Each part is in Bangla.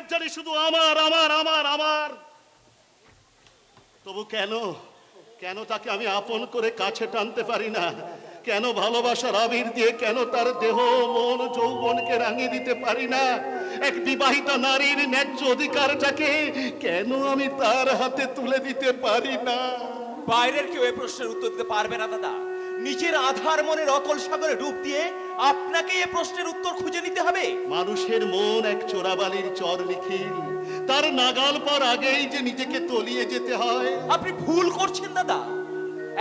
দেবযানী শুধু আমার আমার আমার আমার। তবু কেন কেন তাকে আমি আপন করে কাছে টানতে পারি না? কেন ভালোবাসার আবির দিয়ে কেন তার দেহ মন যৌবনকে রাঙিয়ে দিতে পারি না? এক বিবাহিতা নারীর ন্যায্য অধিকারটাকে কেন আমি তার হাতে তুলে দিতে পারি না? বাইরের কেউ এই প্রশ্নের উত্তর দিতে পারবে না দাদা। নিজের আধার মনের অতল সাগরে ডুব দিয়ে আপনাকে এই প্রশ্নের উত্তর খুঁজে নিতে হবে। মানুষের মন এক চোরাবালির চর লিখিল, তার নাগাল পর আগেই যে নিজেকে তলিয়ে যেতে হয়। আপনি ভুল করছেন দাদা।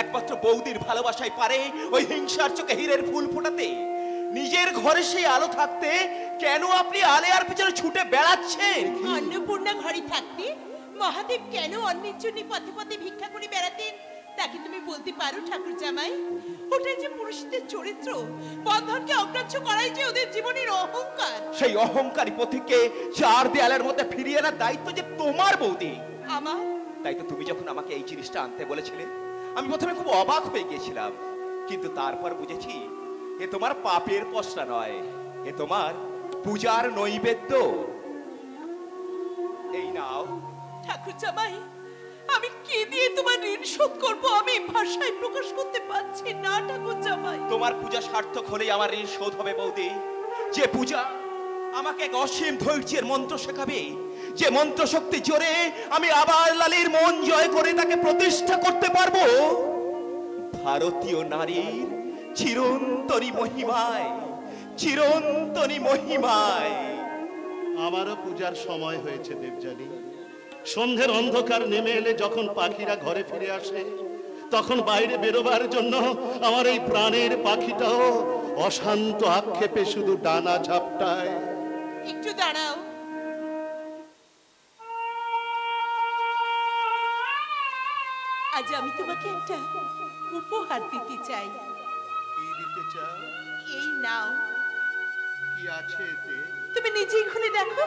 একমাত্র বৌদির ভালোবাসায় পারে ওই হিংসার চোখে হীরের ফুল ফোটাতে। নিজের ঘরে সেই আলো থাকতে কেন আপনি আলেয়ার পিছনে ছুটে বেড়াচ্ছেন? অন্নপূর্ণা ঘরে থাকতে মহাদেব কেন অন্যের জন্য পথে পথে ভিক্ষা করে বেড়াতেন তাকে তুমি বলতে পারো ঠাকুর জামাই? ওটাই যে পুরুষদের চরিত্র। বন্ধনকে অগ্রাহ্য করাই যে ওদের জীবনের অহংকার। সেই অহংকারী পথিককে চার দেয়ালের মধ্যে ফিরিয়ে আনার দায়িত্ব যে তোমার বৌদি। আমার তাই তো তুমি যখন আমাকে এই জিনিসটা আনতে বলেছিলে আমি প্রথমে খুব অবাক হয়ে গিয়েছিলাম, কিন্তু তারপর বুঝেছি এ তোমার পাপের পশরা নয়, এ তোমার পূজার নৈবেদ্য। এই নাও। ঠাকুর জামাই, আমি কি দিয়ে তোমার ঋণ শোধ করবো আমি ভাষায় প্রকাশ করতে পারছি না ঠাকুর জামাই। তোমার পূজা সার্থক হলেই আমার ঋণ শোধ হবে বৌদি। যে পূজা আমাকে এক অসীম ধৈর্যের মন্ত্র শেখাবে, যে মন্ত্র শক্তি জোরে আমি আবার লালীর মন জয় করে তাকে প্রতিষ্ঠা করতে পারবো ভারতীয় নারীর চিরন্তনী মহিমায়, চিরন্তনী মহিমায়। আমারও পূজার সময় হয়েছে দেবযানী। সন্ধ্যের অন্ধকার নেমে এলে যখন পাখিরা ঘরে ফিরে আসে, তখন বাইরে বেরোবার জন্য আমার এই প্রাণের পাখিটাও অশান্ত আক্ষেপে শুধু ডানা ঝাপটায়। একটু দাঁড়াও। আজ আমি তোমাকে একটা উপহার দিতে চাই। কি দিতে চাও? এই নাও। কি আছে এতে? তুমি নিজেই খুলে দেখো।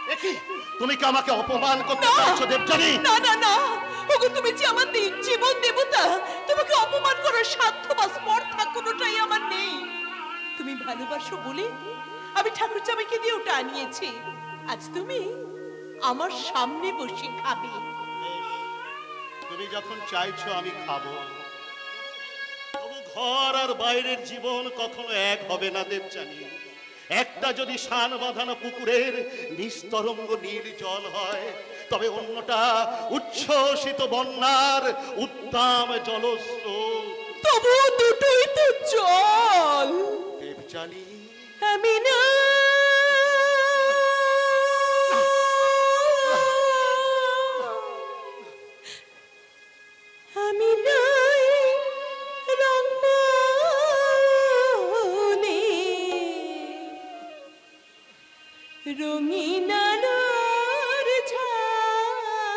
দেখি তুমি কি আমাকে অপমান করতে চাইছো দেবযানী? না না না, ওগো তুমি যে আমার জীবন দেবতা, তোমাকে অপমান করার সাধ্য বা স্পর্ধা কোনোটাই আমার নেই। তুমি ভালোবাসো বলে আমি ঠাকুর জামাইকে দিয়ে ওটা আনিয়েছি। আজ তুমি আমার সামনে বসে খাবে। তুমি যখন চাইছো আমি খাবো, তবু ঘর আর বাইরের জীবন কখনো এক হবে না দেবযানী। একটা যদি শান বাঁধানো পুকুরের নিস্তরঙ্গ নীল জল হয়, তবে অন্যটা উচ্ছ্বসিত বন্যার উত্তাম জলস্রোত। তবু দুটোই তো জল দেবযানী। আমি না আমি নাই রঙমনে রঙিন আলোর ছায়া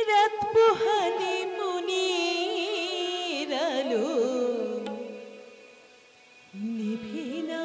রাত পোহালে মনের আলো নিভে না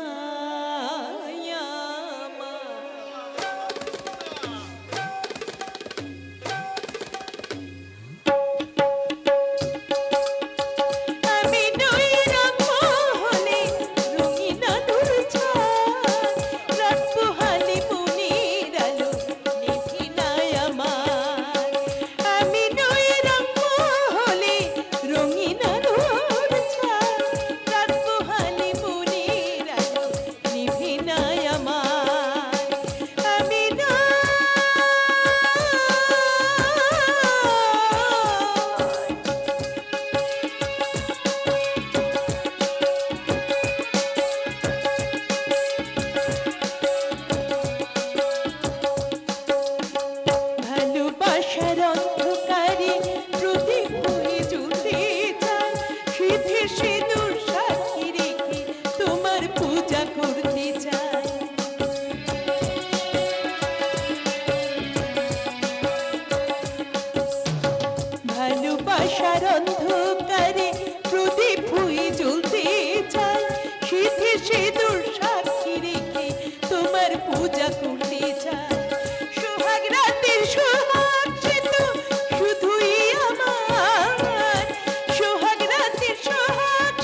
সোহাগ রাতের সোহাগ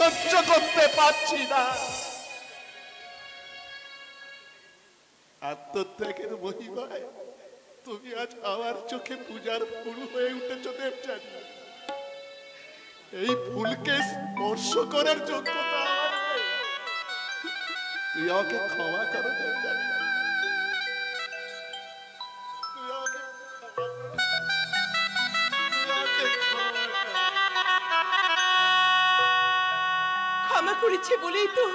সহ্য করতে পারছি না। আত্মত্যাগের মহিমায় তুমি আজ আমার চোখে পূজার ফুল হয়ে উঠেছো দেবযানী। এই ফুলকে স্পর্শ করার যোগ্যতা আমার নেই। তুই আমাকে ক্ষমা করো দেবযানী। তুই আমাকে ক্ষমা করেছে বলেই তো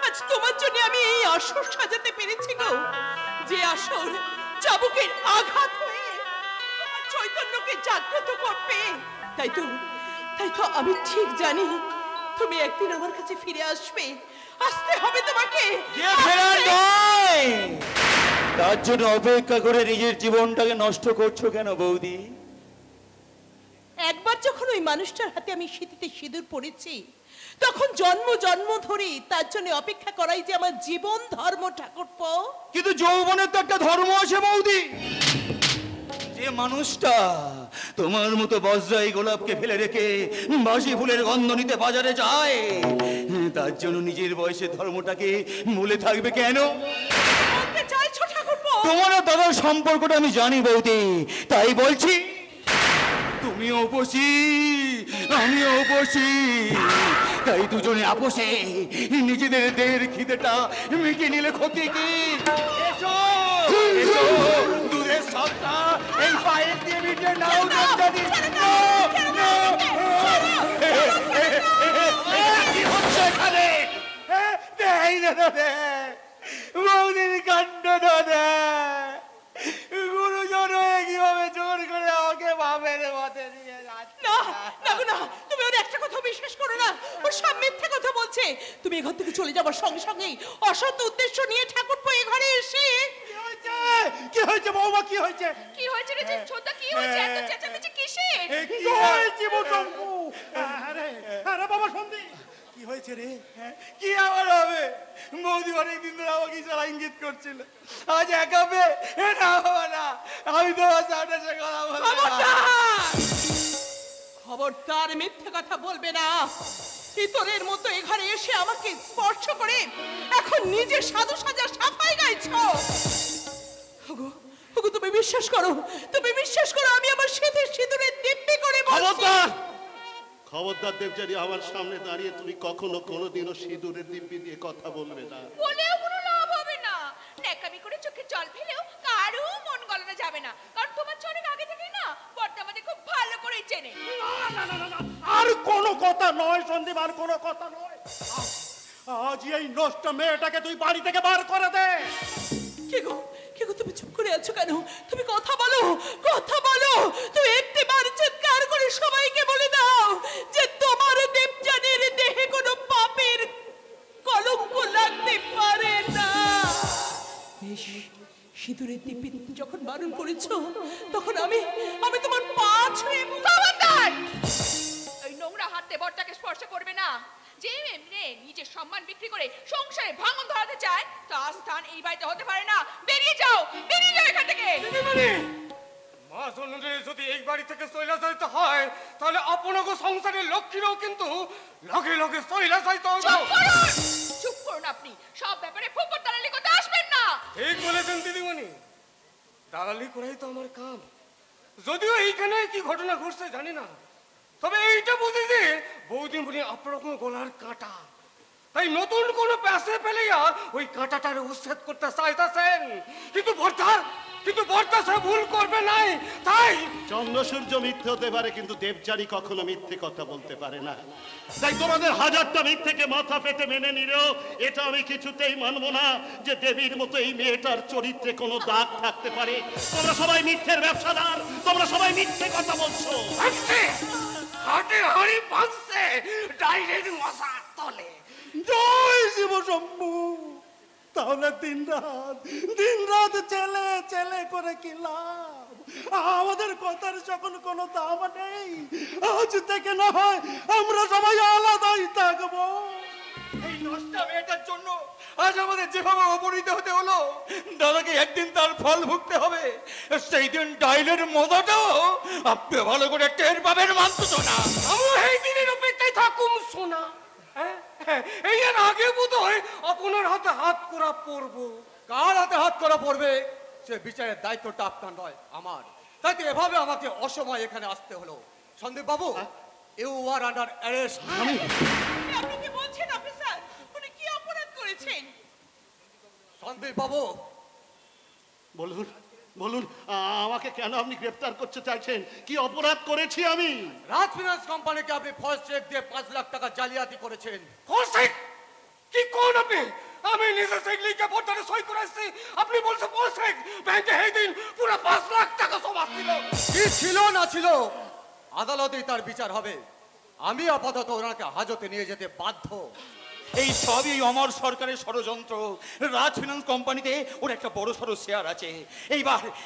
আজ তোমার জন্য আমি এই আসর সাজাতে পেরেছি গো, যে আসর চাবুকের আঘাত হয়ে তোমার চৈতন্যকে জাগ্রত করবে। তাই তো আমি ঠিক জানি তুমি একদিন আমার কাছে ফিরে আসবে। আসতে হবে তোমাকে। যে ফেরার নয়, তার জন্য অপেক্ষা করে নিজের জীবনটাকে নষ্ট করছো কেন বৌদি? একবার যখন ওই মানুষটার হাতে আমি সিঁথিতে সিঁদুর পড়েছি, তখন জন্ম জন্ম ধরে তার জন্য অপেক্ষা করাই যে আমার জীবন ধর্ম ঠাকুরপো। কিন্তু যৌবনের তো একটা ধর্ম আছে বৌদি। যে মানুষটা তোমার মতো বজ্রাই গোলাপকে ফেলে রেখে বাসি ফুলের গন্ধ নিতে বাজারে যায়, তার জন্য নিজের বয়সে ধর্মটাকে ভুলে থাকবে কেন? বলতে চাইছো ঠাকুরপো? তোমার আর দাদার সম্পর্কটা আমি জানি বৌদি, তাই বলছি তুমিও উপসী আমিও উপসী, তাই দুজনে আপোষে নিজেদের দেহের খিদেটা মিটিয়ে নিলে ক্ষতি কি? এসো এসো, দুধের সবটা এই পায়ে দিয়ে মিটিয়ে নাও দেবযানী। কি হচ্ছে এখানে? দেই না দে বৌদির কাণ্ড দে, গুরুজন হয়ে কিভাবে জোর করে আমাকে বাপের মতে নিয়ে যাচ্ছে। না না গো, না, তুমি ওর একটা কথা বিশ্বাস করো না। ওর সব মিথ্যে কথা বলছে। তুমি এখান থেকে চলে যাবার সঙ্গে সঙ্গেই অসৎ উদ্দেশ্য নিয়ে ঠাকুরপো এ ঘরে এসে কি হয়েছে বৌমা? কি হয়েছে? কি হয়েছে রে ছোটদা? কি হয়েছে? এত চেঁচামেচি কিসের? কি হয়েছে বসম্ভু? আরে বাবা সন্ধি, কি হয়েছে রে? কি আবার হবে? বৌদি অনেকদিন ধরে আমাকে ইশারা ইঙ্গিত করছিল, আজ একাবে না বাবা না, আমি তোমার সামনে সে কথা বলবো না। খবরদার মিথ্যে কথা বলবে না। ইতরের মতো এ ঘরে এসে আমাকে স্পর্শ করে এখন নিজে সাধু সাজা সাফাই গাইছো। ওগো ওগো, তুমি বিশ্বাস করো, তুমি বিশ্বাস করো, আমি আমার সিঁদুরের দিব্যি করে বলছি। খবরদার খবরদার দেবযানী, আমার সামনে দাঁড়িয়ে তুমি কখনো কোনোদিনও সিঁদুরের দিব্যি দিয়ে কথা বলবে না। বলেও কোনো লাভ হবে না। ন্যাকামি করে চোখে জল ফেলেও কারো মন গলানো যাবে না, কারণ তোমার অনেক আগে থেকেই না বড়টা আমাদের খুব ভালো করে চেনে। আর কোনো কথা নয় সন্দীপ, আর কোনো কথা নয়। আজ এই নষ্ট মেয়েটাকে তুই বাড়ি থেকে বার করে দে। কে গো তুমি চুপ করে আছো কেন? তুমি কথা বলো, কথা বলো। তুমি একটিবার চিৎকার করে সবাইকে বলে দাও যে তোমার দেবযানীর দেহে কোনো পাপের কলঙ্ক লাগতে পারে না। বেশ, সিঁদুরের দিব্যি যখন বারণ করেছো, তখন আমি তোমার পা ছুঁয়ে খবরদার! ওই নোংরা হাতে বড়টাকে স্পর্শ করবে না। যে এমনি নিজের সম্মান বিক্রি করে সংসারে ভাঙন ধরাতে চায়, তার স্থান এই বাড়িতে হতে পারে না। বেরিয়ে যাও এখান থেকে। মা জননী যদি এই বাড়ি থেকে চলে যাইতে হয়, তাহলে আপনাকে সংসারের লক্ষ্মীরাও কিন্তু লগে লগে চলে যাইতে হবে। চুপ করুন আপনি। সব ব্যাপারে ফুপর দালালি করতে আসবেন না। ঠিক বলেছেন দিদিমণি, দালালি করাই তো আমার কাম। যদিও এইখানে কি ঘটনা ঘটছে জানি না, তবে এইটা বুঝেছি বৌদিমণি আপনার গলার কাঁটা, তাই নতুন কোনো প্যাসে পেলেইয়া ওই কাঁটাটার উচ্ছেদ করতে চাইতেছেন। কিন্তু বর্তা সে ভুল করবে নাই। তাই চন্দ্রসূর্য মিথ্যে হতে পারে, কিন্তু দেবযানী কখনো মিথ্যে কথা বলতে পারে না। তাই তোমাদের হাজারটা মিথ্যেকে মাথা পেতে মেনে নিলেও এটা আমি কিছুতেই মানবো না যে দেবীর মতো এই মেয়েটার চরিত্রে কোনো দাগ থাকতে পারে। তোমরা সবাই মিথ্যের ব্যবসাদার, তোমরা সবাই মিথ্যে কথা বলছো। হাটে হাড়ি ভাঙছে, ডাইরেক্ট মশার তলে। জয় শিব শম্ভু। তাহলে দিন রাত চেলে করে কি লাভ? আমাদের কথার যখন কোনো দাম নেই, আজ থেকে না হয় আমরা সবাই আলাদাই থাকবো। এই নষ্ট মেয়েটার জন্য আজ আমাদের যেভাবে অপরিত হতে হলো, দাদাকে একদিন তার ফল ভুগতে হবে। সেই দিন ডাইলের মজাটাও আপনি ভালো করে টের পাবেন, মানতো না? আমরা এই দিনের অপেক্ষায় থাকুম শোনা। এই এর আগে বোধ হয় আপনার হাতে হাত করা পড়বো। কার হাতে হাত করা পড়বে সে বিচারের দায়িত্বটা আপনার নয় আমার। তাই তো এভাবে আমাকে অসময় এখানে আসতে হলো। সন্দীপ বাবু, ইউ আর আন্ডার অ্যারেস্ট। আপনি কি বলছেন অফিসার? উনি কি অপরাধ করেছেন? সন্দীপ বাবু, বলুন বলুন, আমাকে কেন আপনি গ্রেফতার করতে চাইছেন? কি অপরাধ করেছি আমি? রাজ ফিনান্স কোম্পানিকে আপনি ফলস চেক দিয়ে 5 লাখ টাকা জালিয়াতি করেছেন। ফলসেক কি কোন আপনি? আমি নিজে চেক লিখে বোর্ডে সই করেছি, আপনি বলছেন ফলসেক? ব্যাংকে এই দিন পুরো 5 লাখ টাকা জমা ছিল। কি ছিল না ছিল আদালতেই তার বিচার হবে। আমি আপাতত ওনাকে হাজতে নিয়ে যেতে বাধ্য। এই সবই অমর সরকারের ষড়যন্ত্র। রাজ ফিনান্স কোম্পানিতে ওর একটা বড় সড়ো শেয়ার আছে।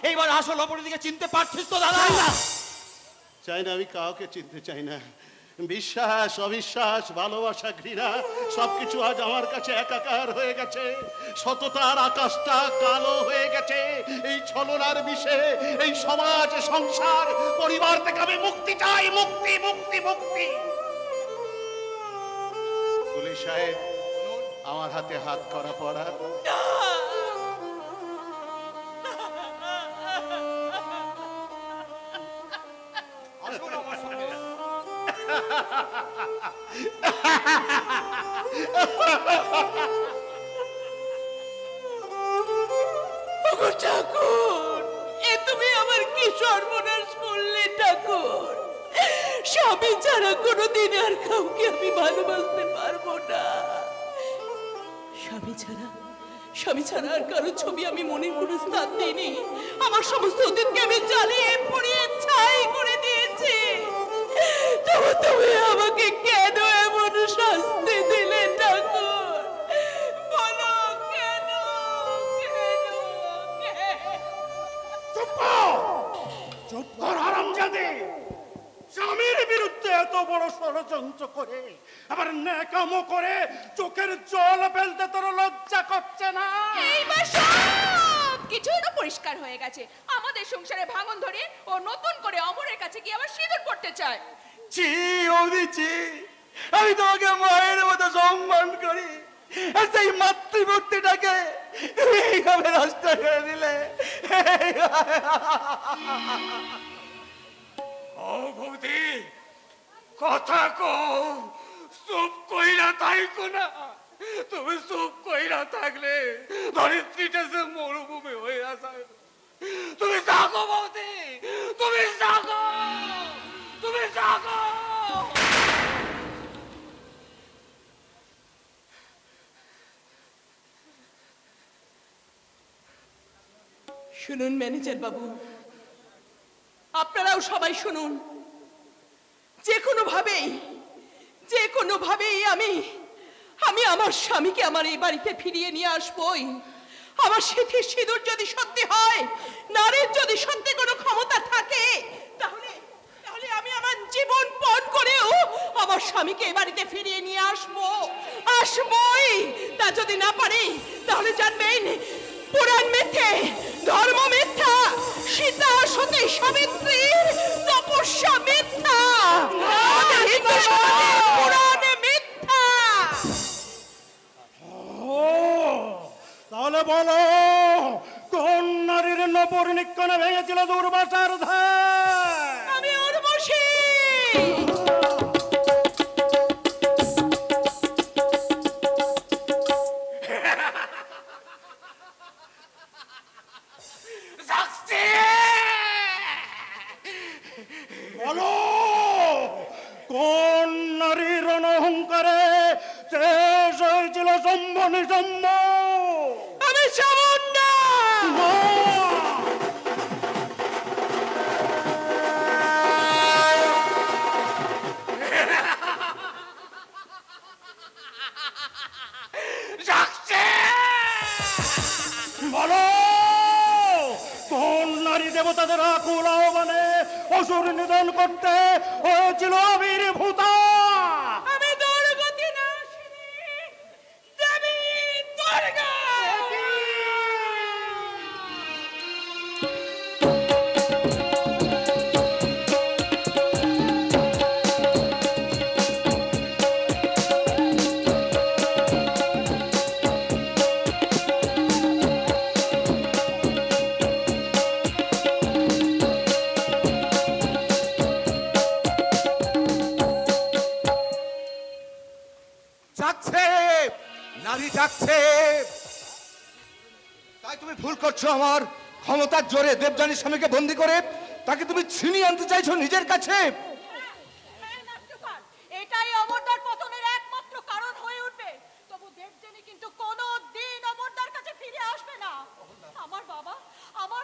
এইবার আসল অপরাধীকে চিনতে পারছিস তো দাদা? চাই না, আমি কাউকে চিনতে চাই না। বিশ্বাস, অবিশ্বাস, ভালোবাসা, ঘৃণা সবকিছু আজ আমার কাছে একাকার হয়ে গেছে। সততার আকাশটা কালো হয়ে গেছে এই ছলনার বিষে। এই সমাজ, সংসার, পরিবার থেকে আমি মুক্তি চাই। মুক্তি মুক্তি মুক্তি। পুলিশ সাহেব, আমার হাতে হাত করা পড়া। আসুন আমার সঙ্গে। ওগো ঠাকুর, এ তুমি আমার কি সর্বনাশ করলে ঠাকুর। স্বামী ছাড়া কোনোদিন আর কাউকে আমি ভালোবাসতে পারবো না। স্বামী ছাড়া আর কারো ছবি আমি মনের কোনো স্থান দিইনি। আমার সমস্ত অতীতকে আমি জ্বালিয়ে পুড়িয়ে ছাই করে দিয়েছি। তবু তুমি আমাকে কেন এমন শাস্তি দিলে ঠাকুর? বলো কেন? চুপ কর হারামজাদে! স্বামীর বিরুদ্ধে এত বড় ষড়যন্ত্র করে আবার ন্যাকামো করে চোখের জল ফেলতে তোর লজ্জা করছে না? এইবার সব কিছুই তো পরিষ্কার হয়ে গেছে। আমাদের সংসারে ভাঙন ধরে ও নতুন করে অমরের কাছে গিয়ে আবার সিঁদুর পড়তে চায়। ছি ওদি ছি, আমি তোমাকে মায়ের মতো সম্মান করি, আর সেই মাতৃভক্তিটাকে তুমি এইভাবে নষ্ট করে দিলে। ও বৌদি, কথা কও, চুপ কইরা থাইকো না। তুমি চুপ কইরা থাকলে ধরিত্রীটা যে মরুভূমি হয়ে যায়। তুমি জাগো বৌদি, তুমি জাগো, তুমি জাগো। শুনুন ম্যানেজার বাবু, আপনারাও সবাই শুনুন। যে কোনো ভাবেই আমি আমার স্বামীকে আমার এই বাড়িতে ফিরিয়ে নিয়ে আসবই। আমার সিথির সিঁদুর যদি সত্যি হয়, নারীর যদি সত্যি কোনো ক্ষমতা থাকে, তাহলে আমি আমার জীবন পণ করেও আমার স্বামীকে এই বাড়িতে ফিরিয়ে নিয়ে আসবই। তা যদি না পারি, তাহলে জানবেন পুরাণ মিথ্যে, ধর্ম মিথ্যা, সীতা সতী সাবিত্রীর তপস্যা মিথ্যা, হিন্দু সমাজের পুরাণ মিথ্যা। তাহলে বলো, কোন নারীর নবর নিক্ষণে ভেঙেছিল দুর্বাসার ধার? আমি উর্বশী। বলো, কোন নারীর অহংকারে শেষ হয়েছিল সম্ভ নিসম্ভ? আমি চামুন্ডা। বলো, কোন নারী দেবতাদের আকুল আহ্বানে অসুর নিধন করতে হয়েছিল আবির্ভূতা? আমি দুর্গতি নাশিনী দেবী দুর্গা। নারী যাচ্ছে, তাই তুমি ভুল করছো। আমার ক্ষমতার জোরে দেবযানীর স্বামীকে বন্দি করে তাকে তুমি ছিনিয়ে আনতে চাইছো নিজের কাছে। এটাই অমরদার পতনের একমাত্র কারণ হয়ে উঠবে। তবু দেবযানী কিন্তু কোনোদিন অমরদার কাছে ফিরে আসবে না। আমার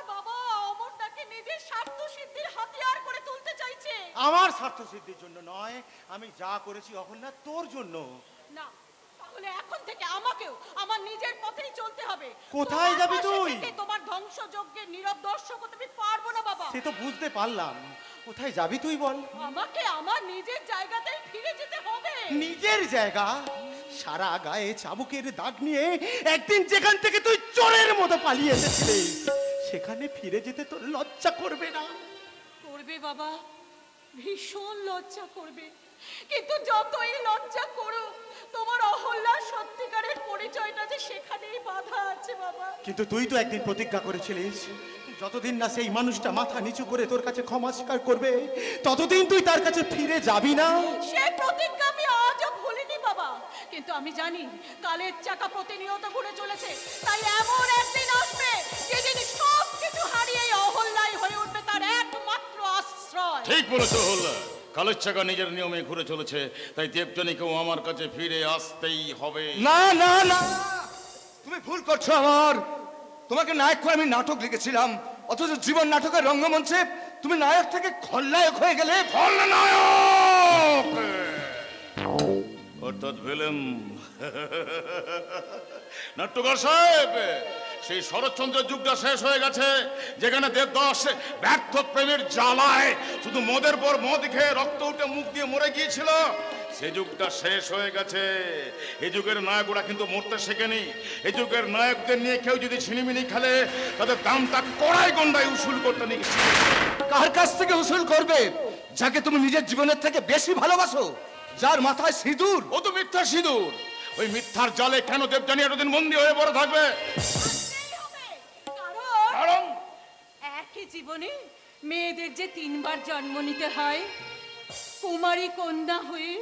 বাবা অমরদাকে নিজের স্বার্থ সিদ্ধির হাতিয়ার করে তুলতে চাইছে। আমার স্বার্থ সিদ্ধির জন্য নয়, আমি যা করেছি অহল্যা তোর জন্য। না, তাহলে এখন থেকে আমাকেও আমার নিজের পথেই চলতে হবে। কোথায় যাবি তুই? তোমার ধ্বংসযজ্ঞের নীরব দর্শক হতে আমি পারবো না বাবা। সে তো বুঝতে পারলাম, কোথায় যাবি তুই বল? আমাকে আমার নিজের জায়গাতেই ফিরে যেতে হবে। নিজের জায়গা? সারা গায়ে চাবুকের দাগ নিয়ে একদিন যেখান থেকে তুই চোরের মতো পালিয়ে এসেছিলি, সেখানে ফিরে যেতে তোর লজ্জা করবে না? করবে বাবা, ভীষণ লজ্জা করবে। কিন্তু যতই লজ্জা করো, তোমার অহল্যার সত্যিকারের পরিচয়টা যে সেখানেই বাধা আছে বাবা। কিন্তু তুই তো একদিন প্রতিজ্ঞা করেছিলিস, যতদিন না সেই মানুষটা মাথা নিচু করে তোর কাছে ক্ষমা স্বীকার করবে, ততদিন তুই তার কাছে ফিরে যাবি না। সে প্রতিজ্ঞা আমি আজও ভুলিনি বাবা। কিন্তু আমি জানি কালের চাকা প্রতিনিয়ত ঘুরে চলেছে, তাই এমন একদিন আসবে যেদিন সব কিছু হারিয়ে অহল্যাই হয়ে উঠবে তার একমাত্র আশ্রয়। ঠিক বলেছো অহল্যা, কালের চাকা নিজের নিয়মে ঘুরে চলেছে, তাই দেবযানীকেও আমার কাছে ফিরে আসতেই হবে। না না না, তুমি ভুল করছো। আমার তোমাকে নায়ক করে আমি নাটক লিখেছিলাম, অথচ জীবন নাটকের রঙ্গমঞ্চে তুমি নায়ক থেকে খলনায়ক হয়ে গেলে। খলনায়ক অর্থাৎ ভিলেন। নাট্যকার সাহেব, সেই শরৎচন্দ্রের যুগটা শেষ হয়ে গেছে, যেখানে দেবদাস ব্যর্থ প্রেমের জ্বালায় শুধু মদের পর মদ খেয়ে রক্ত উঠে মুখ দিয়ে মরে গিয়েছিল। সে যুগটা শেষ হয়ে গেছে। এই যুগের নায়করা কিন্তু মরতে শেখেনি। এই যুগের নায়কদের নিয়ে কেউ যদি ছিনিমিনি খেলে, তাদের দামটা কড়াই গন্ডায় উসুল করতে নিয়ে। কার কাছ থেকে উসুল করবে? যাকে তুমি নিজের জীবনের থেকে বেশি ভালোবাসো, যার মাথায় সিঁদুর। ও তো মিথ্যা সিঁদুর। ওই মিথ্যার জালে কেন দেবযানী এতদিন বন্দী হয়ে পড়ে থাকবে? কারণ একই জীবনে মেয়েদের যে 3 বার জন্ম নিতে হয়। কুমারী কন্যা হয়ে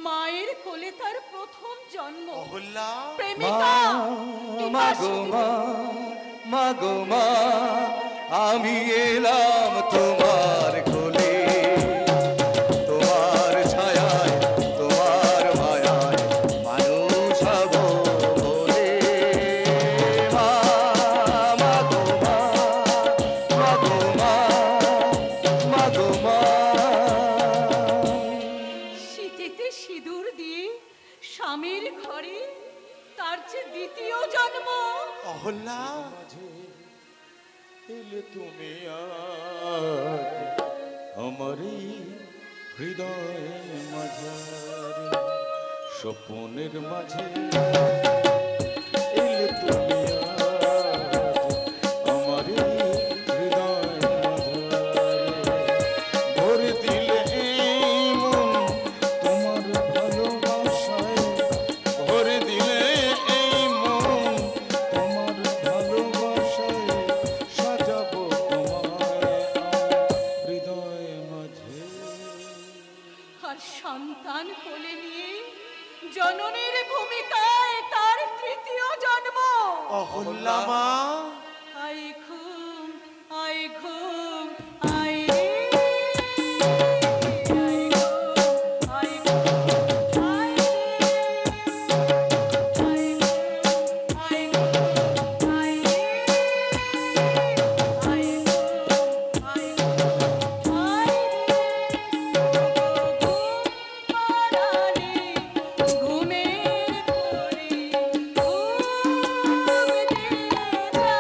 মায়ের কোলে তার প্রথম জন্ম। অহল্যা, প্রেমিকা মাগো মা, মাগো মা, আমি এলাম তোমার কোলে, তোমার ছায়ায়, তোমার মায়ায় মানুষ হব বলে। মা, মাগো মা, মাগো মা, মাগো মা। শীতেতে সিঁদুর দিয়ে স্বামীর ঘরে তার যে দ্বিতীয় জন্ম। অহল্যা, এলে তুমি আমারই হৃদয়ের মাঝারে, স্বপ্নের মাঝে এলে তুমি আমারই হৃদয়ের মাঝারে, ভরে দিলে এই মন তোমার ভালোবাসায়, ভরে দিলে এই মন তোমার ভালোবাসায়, সাজাবো তোমায় হৃদয় মাঝে। আর সন্তান কোলে নিয়ে জননীর ভূমিকায় তার তৃতীয় জন্ম। অহল্যা মা, আই ঘুম, আই ঘুম, আই রে, আই ঘুম, আই ঘুম, আই রে, আই ঘুম, আই ঘুম, আই রে, আই ঘুম, আই ঘুম, আই রে, ঘুম পাড়ানি ঘুমের ঘরে ঘুম দে যা।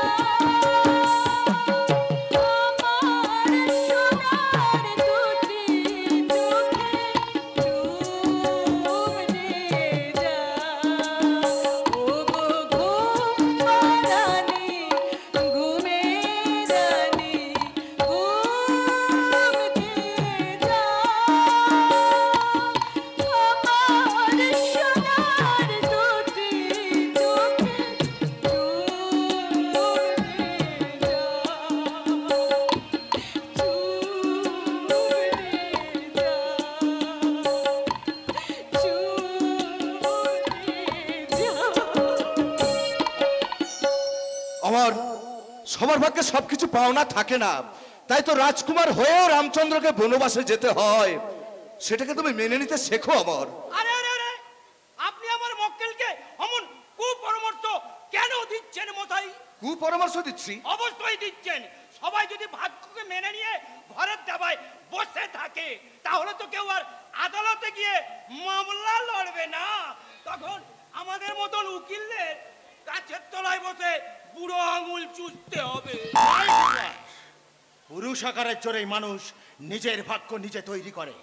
সবার ভাগ্যে সবকিছু পাওনা থাকে না, তাই তো রাজকুমার হয়েও রামচন্দ্রকে বনবাসে যেতে হয়। সেটাকে তুমি মেনে নিতে শেখো অমর। আরে আরে আরে, আপনি আমার মক্কেলকে অমন কুপরামর্শ কেন দিচ্ছেন মশাই? কুপরামর্শ দিচ্ছি? অবশ্যই দিচ্ছেন। সবাই যদি ভাগ্যকে মেনে নিয়ে ঘরের দাবায় বসে থাকে, তাহলে তো কেউ আর আদালতে গিয়ে মামলা লড়বে না। তখন আমাদের মতন উকিলদের গাছের তলায় বসে বুড়ো আঙুল চুষতে হবে। পুরুষ আকারের জোরেই মানুষ নিজের ভাগ্য নিজে তৈরি করে।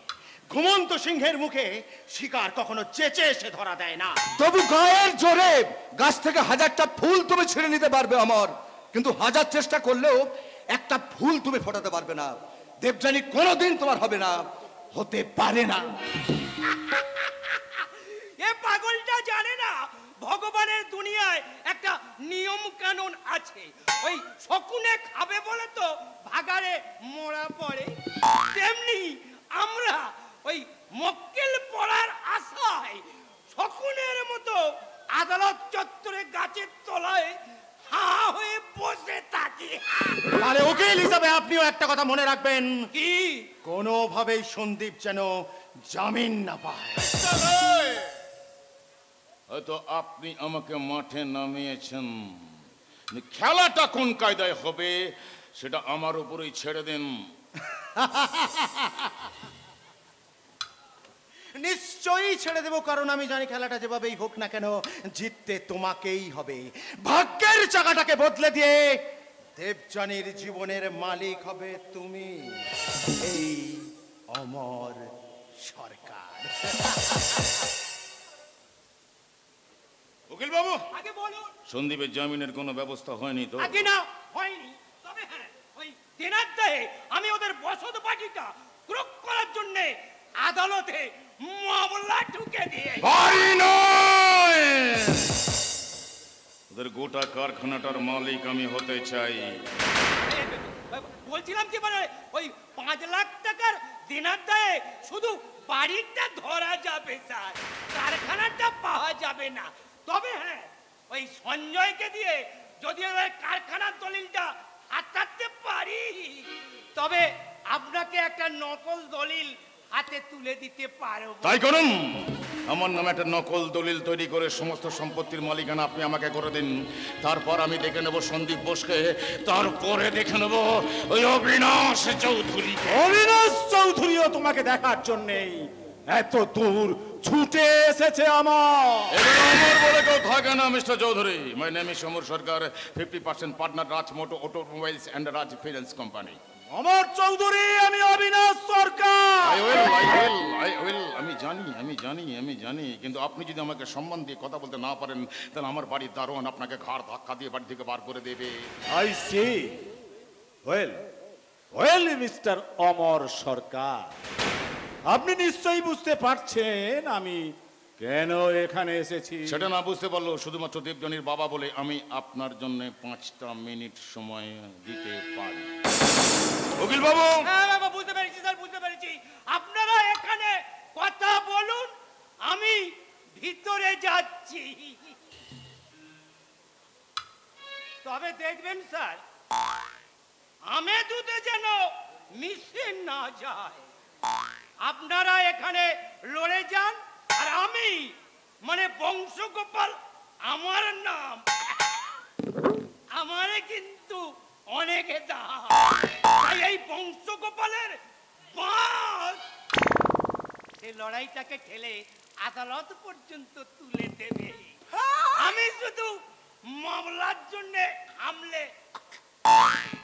ঘুমন্ত সিংহের মুখে শিকার কখনো চেঁচে এসে ধরা দেয় না। তবু গায়ের জোরে গাছ থেকে হাজারটা ফুল তুমি ছিঁড়ে নিতে পারবে অমর, কিন্তু হাজার চেষ্টা করলেও একটা ফুল তুমি ফোটাতে পারবে না। দেবযানী কোনোদিন তোমার হবে না, হতে পারে না। এ পাগলটা জানে না ভগবানের দুনিয়ায় একটা নিয়ম কানুন আছে। ওই শকুনে খাবে বলে তো ভাগাড়ে মোড়া পড়ে, তেমনি আমরা ওই মক্কেল পড়ার আশায় শকুনের মতো আদালত চত্বরে গাছের তলায় হা হয়ে বসে থাকি। আরে উকিল হিসাবে আপনিও একটা কথা মনে রাখবেন, কি? কোনোভাবেই সন্দীপ যেন জামিন না পায়। হয়তো আপনি আমাকে মাঠে নামিয়েছেন, খেলাটা কোন কায়দায় হবে সেটা আমার উপরেই ছেড়ে দিন। নিশ্চয়ই ছেড়ে দেবো, কারণ আমি জানি খেলাটা যেভাবেই হোক না কেন জিততে তোমাকেই হবে। ভাগ্যের চাকাটাকে বদলে দিয়ে দেবযানীর জীবনের মালিক হবে তুমি, এই অমর সরকার। উকিল বাবু, আগে বলুন। সন্দীপের জামিনের কোনো ব্যবস্থা হয়নি তো? আগে না হয়নি, তবে হ্যাঁ ওই দিনের দায়ে আমি ওদের বসত বাটিটা ক্রোক করার জন্য আদালতে মামলা ঢুকে দিয়ে বাড়ি নয়, ওদের গোটা কারখানাটার মালিক আমি হতে চাই। বলছিলাম কি, মানে ওই 5 লাখ টাকার দিনের দায়ে শুধু বাড়িটা ধরা যাবে স্যার, কারখানাটা পাওয়া যাবে না। তবে হ্যাঁ ওই সঞ্জয়কে দিয়ে যদি ওই কারখানার দলিলটা হাতাতে পারি, তবে আপনাকে একটা নকল দলিল হাতে তুলে দিতে পারবো। তাই করুন, আমার নামে একটা নকল দলিল তৈরি করে সমস্ত সম্পত্তির মালিকানা আপনি আমাকে করে দিন। তারপর আমি দেখে নেব সন্দীপ বোসকে, তারপরে দেখে নেব ওই অবিনাশ চৌধুরী। অবিনাশ চৌধুরীও তোমাকে দেখার জন্যেই এত দূর ছুটে এসেছে আমার। এবার অমর বলে কেউ থাকে না mister Chowdhury. My name is Amar Sarkar, 50% partner Raj moto automobiles and Raj finance company. Amar Chowdhury, আমি অবিনাশ সরকার। আমি জানি, কিন্তু আপনি যদি আমাকে সম্মান দিয়ে কথা বলতে না পারেন, তাহলে আমার বাড়ির দারোয়ান আপনাকে ঘাড় ধাক্কা দিয়ে বাড়ি থেকে বার করে দেবে। I see. Well mister Amar Sarkar, আপনি নিশ্চয়ই বুঝতে পারছেন আমি কেন এখানে এসেছি। সেটা না বুঝতে পারলো শুধুমাত্র দেবযানীর বাবা বলে আমি আপনার জন্য 5টা মিনিট সময় দিতে পারি। উকিল বাবু। হ্যাঁ বাবা, বুঝতে পেরেছি স্যার, বুঝতে পেরেছি। আপনারা এখানে কথা বলুন, আমি ভিতরে যাচ্ছি। তবে দেখবেন স্যার, আমে দুধে যেন মিশে না যায়। আপনারা এখানে লড়ে যান, আর আমি মানে বংশগোপাল আমার নাম, আমারে কিন্তু অনেকে দাম। তাই এই বংশগোপালের বাস সে লড়াইটাকে ঠেলে আদালত পর্যন্ত তুলে দেবে। আমি শুধু মামলার জন্য হামলে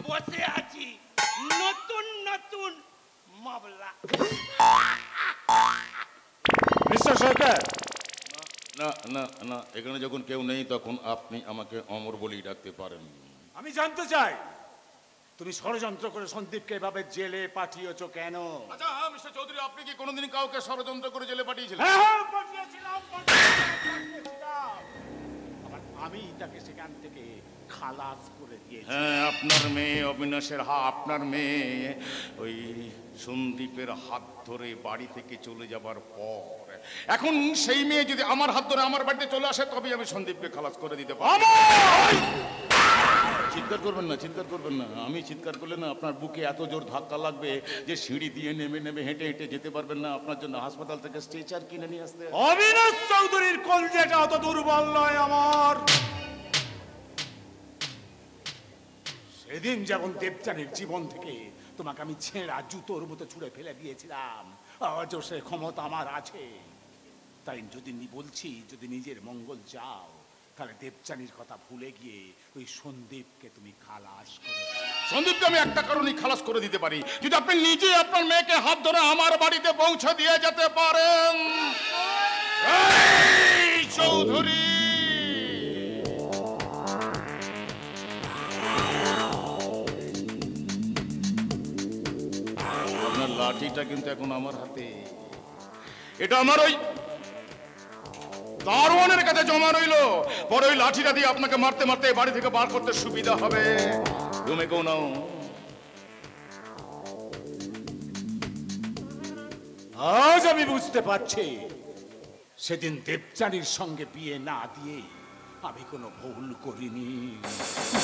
বসে আছি, নতুন নতুন মামলা। মিস্টার সরকার, না না না, এখানে যখন কেউ নেই তখন আপনি আমাকে অমর বলেই ডাকতে পারেন। আমি জানতে চাই তুমি ষড়যন্ত্র করে সন্দীপকে এভাবে জেলে পাঠিয়েছো কেন? আচ্ছা মিস্টার চৌধুরী, আপনি কি কোনোদিন কাউকে ষড়যন্ত্র করে জেলে পাঠিয়েছিলেন? হ্যাঁ, পাঠিয়েছিলাম। আবার আমি তাকে সেখান থেকে খালাস করে দিয়েছে। হ্যাঁ, আপনার মেয়ে অবিনাশের আপনার মেয়ে ওই সন্দীপের হাত ধরে বাড়ি থেকে চলে যাবার পর এখন সেই মেয়ে যদি আমার হাত ধরে আমার বাড়িতে চলে আসে তবেই আমি সন্দীপকে খালাস করে দিতে পারি। চিৎকার করবেন না, চিৎকার করবেন না। আমি চিৎকার করলে না আপনার বুকে এত জোর ধাক্কা লাগবে যে সিঁড়ি দিয়ে নেমে নেমে হেঁটে হেঁটে যেতে পারবেন না। আপনার জন্য হাসপাতাল থেকে স্ট্রেচার কিনে নিয়ে আসতে। অবিনাশ চৌধুরীর কলজেটা অত দুর্বল নয় আমার। সেদিন যখন দেবযানীর জীবন থেকে তোমাকে আমি ছেঁড়া জুতোর মতো ছুঁড়ে ফেলে দিয়েছিলাম, আজও সে ক্ষমতা আমার আছে। তাই যদি বলছি যদি নিজের মঙ্গল চাও তাহলে দেবযানীর কথা ভুলে গিয়ে ওই সন্দীপকে তুমি খালাস করে দাও। সন্দীপকে আমি একটা কারণে খালাস করে দিতে পারি, যদি আপনি নিজে আপনার মেয়েকে হাত ধরে আমার বাড়িতে পৌঁছে দিয়ে যেতে পারেন। এই চৌধুরী, আপনার লাঠিটা কিন্তু এখন আমার হাতে। এটা আমার ওই দারোয়ানের কাছে জমা রইলো, পরে ওই লাঠিটা দিয়ে আপনাকে মারতে মারতে বাড়ি থেকে বার করতে সুবিধা হবে। রুমে কেউ নাও। আজ আমি বুঝতে পারছি সেদিন দেবযানীর সঙ্গে বিয়ে না দিয়ে আমি কোনো ভুল করিনি।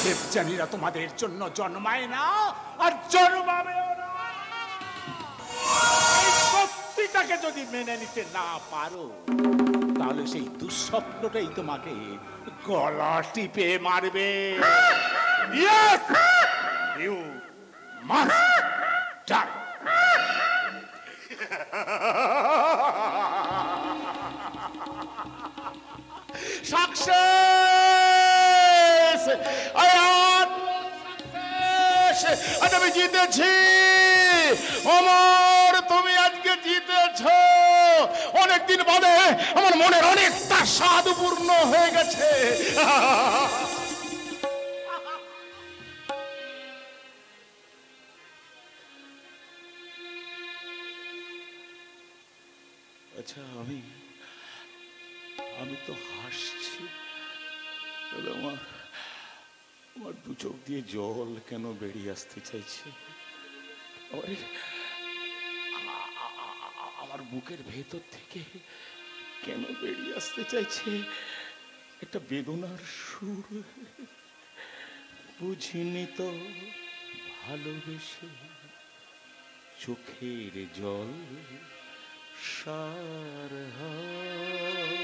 দেবযানীরা তোমাদের জন্য জন্মায় না আর জন্মাবেও না। এই সত্যিটাকে যদি মেনে নিতে না পারো তাহলে সেই দুঃস্বপ্নটাই তোমাকে গলা টিপে মারবে। Yes! You must die! Success! আজ আমি জিতেছি। অমর, তুমি আজকে জিতেছ। অনেকদিন বাদে আমার মনের অনেকটা স্বাদ পূর্ণ হয়ে গেছে। আচ্ছা, আমি তো হাসছি, আমার দু চোখ দিয়ে জল কেন বেরিয়ে আসতে চাইছে? আমার বুকের ভেতর থেকে কেন বেরিয়ে আসতে চাইছে একটা বেদনার সুর? বুঝিনি তো ভালোবেসে চোখের জল সার হয়।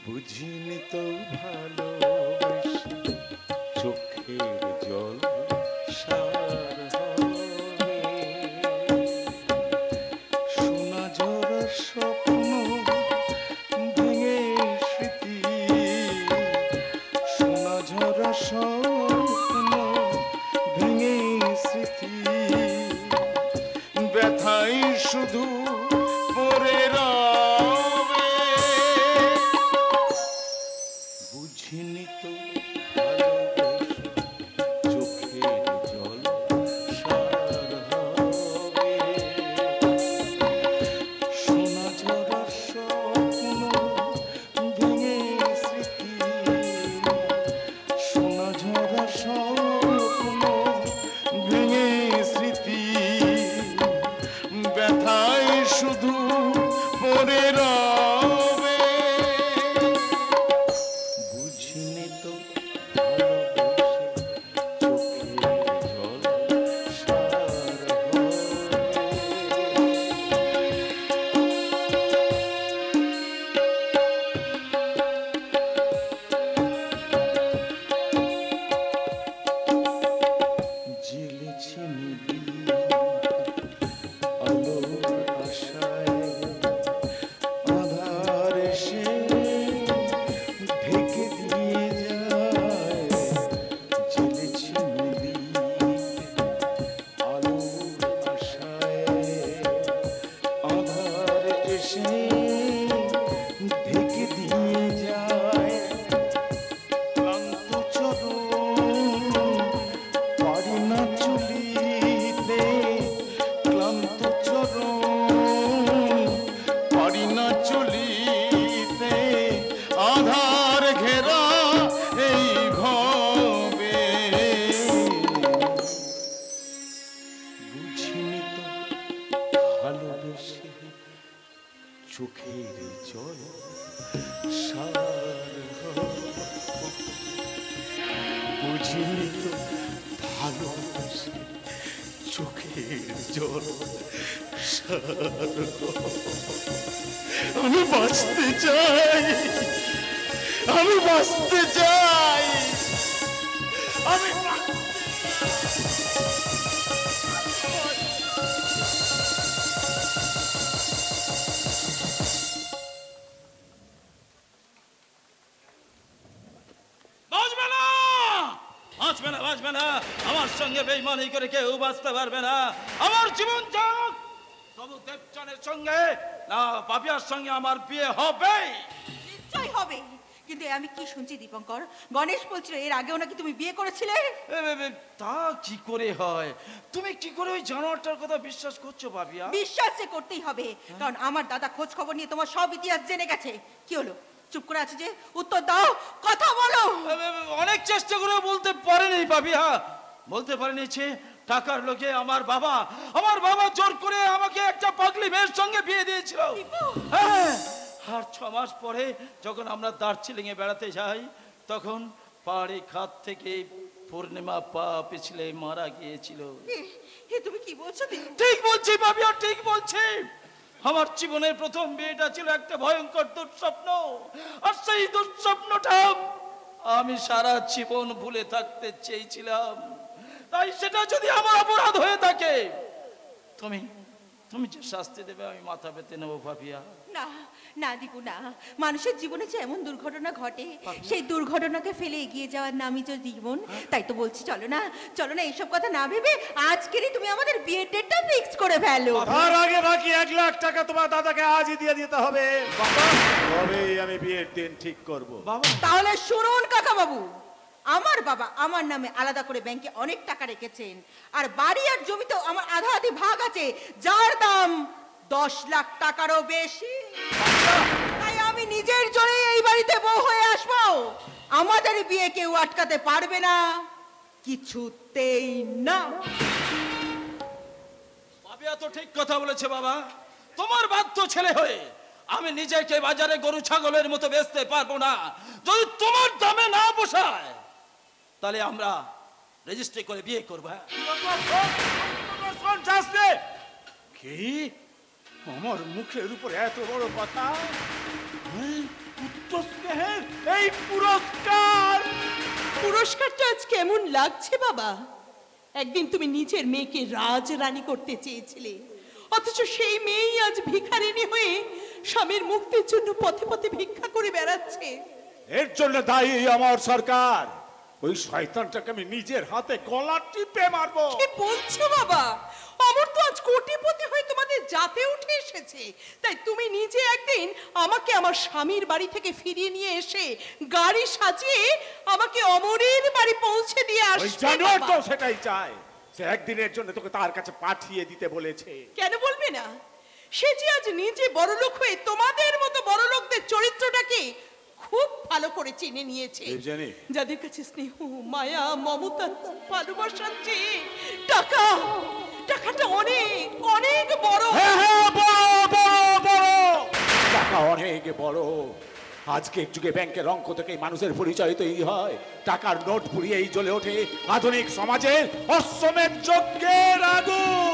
বুঝিনি তো ভালোবেসে চোখের জল সার হয়। সোনা ঝরা স্বপ্ন ভেঙে স্মৃতি, সোনা ঝরা স্বপ্ন ভেঙে স্মৃতি, ব্যথাই শুধু পড়ে রবে। বুঝিনি তো ভালোবেসে চোখের জল সার হবে। সোনা ঝরা স্বপ্ন ভেঙে স্মৃতি, সোনা ঝরা স্বপ্ন ভেঙে স্মৃতি, ব্যথায় উজ্জ্বল আমি বাঁচতে চাই, আমি বাঁচতে চাই, আমি বাঁচবে না, আমার সঙ্গে বেইমানি করে কেউ বাঁচতে পারবে না। আমার জীবন যাক, তবু দেবচানের সঙ্গে না পাপিয়ার সঙ্গে আমার বিয়ে হবে। নিশ্চয় হবে। কিন্তু আমি কি শুনছি দীপঙ্কর, গণেশ বলছিল এর আগেও নাকি তুমি বিয়ে করেছিলে। তা কি করে হয়? তুমি কি করে ওই জানোয়ারটার কথা বিশ্বাস করছো পাপিয়া? বিশ্বাস যে করতেই হবে, কারণ আমার দাদা খোঁজ খবর নিয়ে তোমার সব ইতিহাস জেনে গেছে। কি হলো, চুপ করে আছে যে? উত্তর দাও, কথা বলো। অনেক চেষ্টা করে বলতে পারেনি পাপিয়া, বলতে পারেনি। টাকার লোকে আমার বাবা জোর করে আমাকে একটা পাগলি মেয়ের সঙ্গে বিয়ে দিয়েছিল। হ্যাঁ, আর 6 মাস পরে যখন আমরা দার্জিলিং এ বেড়াতে যাই, তখন পাহাড়ি খাত থেকে পূর্ণিমা পা পিছলে মারা গিয়েছিল। তুমি কি বলছো? ঠিক বলছি পাপিয়া, ঠিক বলছি। আমার জীবনের প্রথম বিয়েটা ছিল একটা ভয়ঙ্কর দুঃস্বপ্ন, আর সেই দুঃস্বপ্নটা আমি সারা জীবন ভুলে থাকতে চেয়েছিলাম। তাই সেটা যদি আমার অপরাধ হয়ে থাকে, তুমি যে শাস্তি দেবে আমি মাথা পেতে নেবো পাপিয়া। না না দীপু, না। মানুষের জীবনে যে এমন দুর্ঘটনা ঘটে, সেই দুর্ঘটনাকে ফেলে এগিয়ে যাওয়ার নামই তো জীবন। তাই তো বলছি, চলো না এইসব কথা না ভেবে আজকেরই তুমি আমাদের বিয়ের ডেটটা ফিক্স করে ফেলো। তার আগে বাকি 1 লাখ টাকা তোমার দাদাকে আজই দিয়ে দিতে হবে, তবেই আমি বিয়ের দিন ঠিক করব। তাহলে শুনুন কাকা বাবু, আমার বাবা আমার নামে আলাদা করে ব্যাংকে অনেক টাকা রেখেছেন, আর বাড়ি আর জমিতেও আমার আধা আধি ভাগ আছে, যার দাম 10 লাখ টাকারও বেশি। তাই আমি নিজের জোরে এই বাড়িতে বউ হয়ে আসবো। আমাদের বিয়ে কেউ আটকাতে পারবে না, কিছুতেই না। পাপিয়া তো ঠিক কথা বলেছে বাবা। তোমার বাধ্য ছেলে হয়ে আমি নিজেকে বাজারে গরু ছাগলের মতো বেচতে পারবো না। যদি তোমার দামে না পোষায়, তাহলে আমরা রেজিস্ট্রি করে বিয়ে করবো। কি আমার মুখের উপর এত বড় কথা? পুত্র স্নেহের এই পুরস্কারটা আজ কেমন লাগছে বাবা? একদিন তুমি নিজের মেয়েকে রাজরানী করতে চেয়েছিলে, অথচ সেই মেয়েই আজ ভিখারিনী হয়ে স্বামীর মুক্তির জন্য পথে পথে ভিক্ষা করে বেড়াচ্ছে। এর জন্য দায়ী আমার সরকার। ওই শয়তানটাকে আমি নিজের হাতে গলা টিপে মারবো। কি বলছো বাবা? অমর তো আজ কোটিপতি হয়ে তোমাদের জাতে উঠে এসেছে। তাই তুমি নিজে একদিন আমাকে আমার স্বামীর বাড়ি থেকে ফিরিয়ে নিয়ে এসে গাড়ি সাজিয়ে আমাকে অমরের বাড়ি পৌঁছে দিয়ে আসবে। ওই জানোয়ার তো সেটাই চায়, সে একদিনের জন্য তোকে তার কাছে পাঠিয়ে দিতে বলেছে। কেন বলবে না? সে যে আজ নিজে বড়লোক হয়ে তোমাদের মতো বড়লোকদের চরিত্রটাকে খুব ভালো করে চিনে নিয়েছে। যাদের কাছে স্নেহ, মায়া, মমতা, ভালোবাসার চেয়ে টাকাটা অনেক অনেক বড়। টাকা অনেক বড়। আজকের যুগে ব্যাংকের অঙ্ক থেকে মানুষের পরিচয় তৈরি হয়। টাকার নোট পুড়িয়েই জ্বলে ওঠে আধুনিক সমাজের অশ্বমেধ যজ্ঞের আগুন।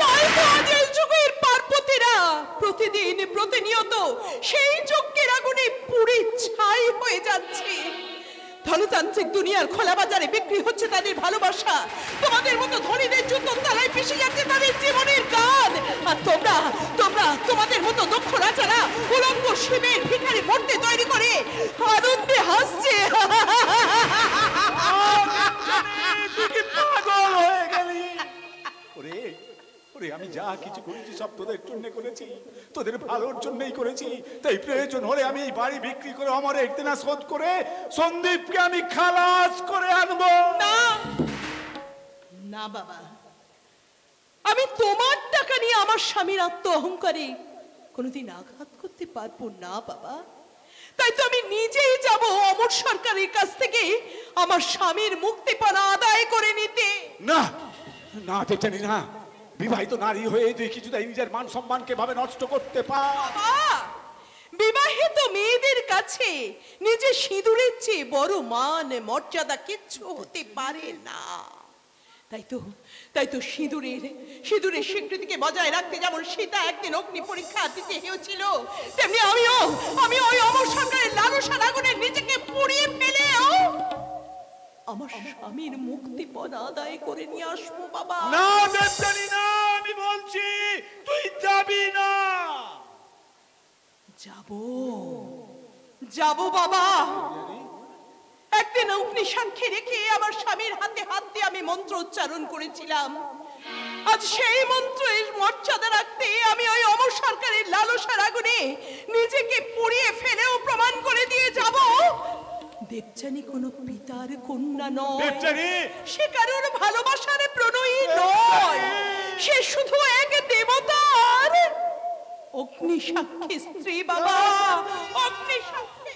যুগের পার্বতীরা প্রতিদিন প্রতিনিয়ত সেই যজ্ঞের আগুনে পুড়ে ছাই হয়ে যাচ্ছে। ধনতান্ত্রিক দুনিয়ার খোলা বাজারে বিক্রি হচ্ছে তাদের ভালোবাসা, তোমাদের মতো ধনীদের জুতোর তলায় পিষে যাচ্ছে তাদের জীবনের গান। আর তোমরা তোমাদের মতো দক্ষ রাজারা উলঙ্গ শিবের ভিখারি মূর্তি তৈরি করে আনন্দে হাসছে। পাগল হয়ে গেলি। ওরে আমি যা কিছু করেছি সব তোদের জন্য করেছি, তোদের ভালোর জন্যই করেছি। তাই প্রয়োজন হলে আমি এই বাড়ি বিক্রি করে আমার একদিনা শোধ করে সন্দীপকে আমি খালাস করে আনবো। না বাবা, আমি তোমার টাকা নিয়ে আমার স্বামীর আত্ম অহংকারে কোনোদিন আঘাত করতে পারবো না বাবা। তাই তো আমি নিজেই যাব অমর সরকারের কাছ থেকে আমার স্বামীর মুক্তিপণ আদায় করে নিতে। না না দেখছি না, বিবাহিত নারী হয়ে তুই কিছুতেই নিজের মান সম্মানকে ভাবে নষ্ট করতে পার। বিবাহিত মেয়েদের কাছে নিজের সিঁদুরের চেয়ে বড় মান মর্যাদা কিচ্ছু হতে পারে না। তাই তো সিঁদুরের স্বীকৃতিকে বজায় রাখতে যেমন সীতা একদিন অগ্নি পরীক্ষা দিতে হয়েছিল, তেমনি আমি ওই অমর সরকারের লালসার আগুনে নিজেকে পুড়িয়ে ফেলেও আমার স্বামীর মুক্তিপদ আদায় করে নিয়ে আসবো বাবা। না দেবযানী না, আমি বলছি তুই যাবি না। যাব বাবা। একদিন অগ্নি সাক্ষী রেখে আমার স্বামীর হাতে হাত দিয়ে আমি মন্ত্র উচ্চারণ করেছিলাম। আজ সেই মন্ত্রের মর্যাদা রাখতে আমি ওই অমর সরকারের লালসার আগুনে নিজেকে পুড়িয়ে ফেলেও প্রমাণ করে দিয়ে যাব দেবযানী কোনো পিতার কন্যা নয়, সে কারোর ভালোবাসার প্রণয়ী নয়, সে শুধু এক দেবতার অগ্নি সাক্ষী স্ত্রী বাবা, অগ্নি সাক্ষী।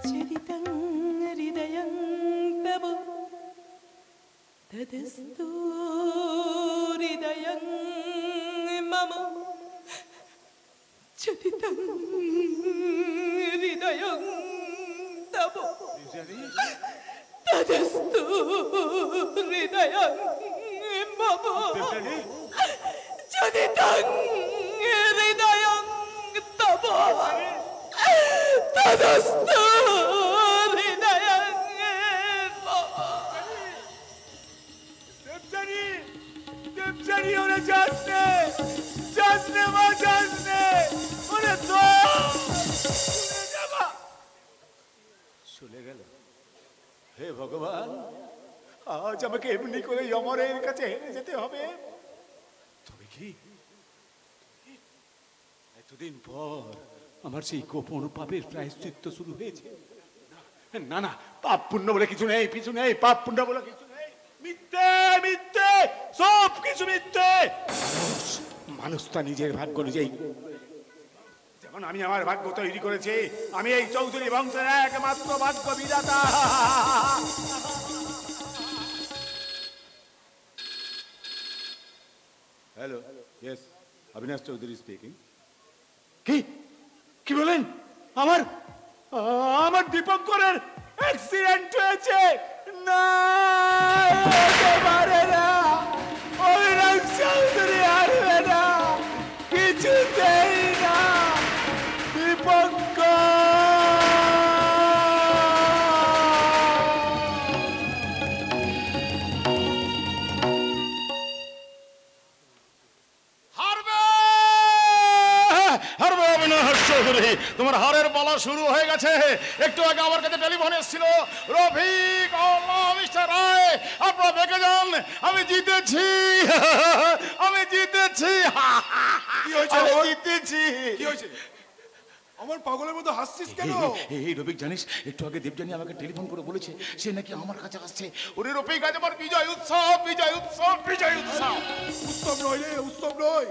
চরিতং হৃদয়ং তব তদস্তু হৃদয়ং মম, চরিতং হৃদয়ং তব তদস্তু হৃদয়ং মম, চরিতং হৃদয়ং তব তদস্তু হৃদয়ং মম। দেবযানী ওরা যাসনে মা যাসনে, ওরে তো চলে গেল। হে ভগবান, আজ আমাকে এমনি করে যমরের কাছে হেরে যেতে হবে। তবে কি এতদিন পর আমার সেই গোপন পাপের প্রায়শ্চিত্ত শুরু হয়েছে? না না, পাপ পুণ্য বলে কিছু নেই, কিছু নেই, পাপ পুণ্য বলে কিছু নেই, মিথ্যে মিথ্যে, সব কিছু মিথ্যে। মানুষ তা নিজের ভাগ্য নিজেই, যেমন আমি আমার ভাগ্য তৈরি করেছি, আমি এই চৌধুরী বংশের একমাত্র ভাগ্য বিধাতা। Hello, yes, Abinash Chowdhury speaking. কি কি বলেন? আমার দীপঙ্করের অ্যাক্সিডেন্ট হয়েছে? না, হতে পারে না, অবিনাশ চৌধুরী আসবে না, কিছুতেই না। দীপঙ্কর চৌধুরী, তোমার হারের পালা শুরু হয়ে গেছে। একটু আগে আমার কাছে টেলিফোন এসেছিল, রফিক মিস্টার রায়, আপনারা দেখে যান, আমি জিতেছি, আমি জিতেছি। কি হয়েছে? জিতেছি। কি হয়েছে? আমার পাগলের মতো হাসছিস কেন? এই রফিক, জানিস একটু আগে দেবযানী আমাকে টেলিফোন করে বলেছে সে নাকি আমার কাছে আসছে। ওরে রফিক, আজ আমার বিজয় উৎসব, বিজয় উৎসব, বিজয় উৎসব। উৎসব নয় রে, উৎসব নয়,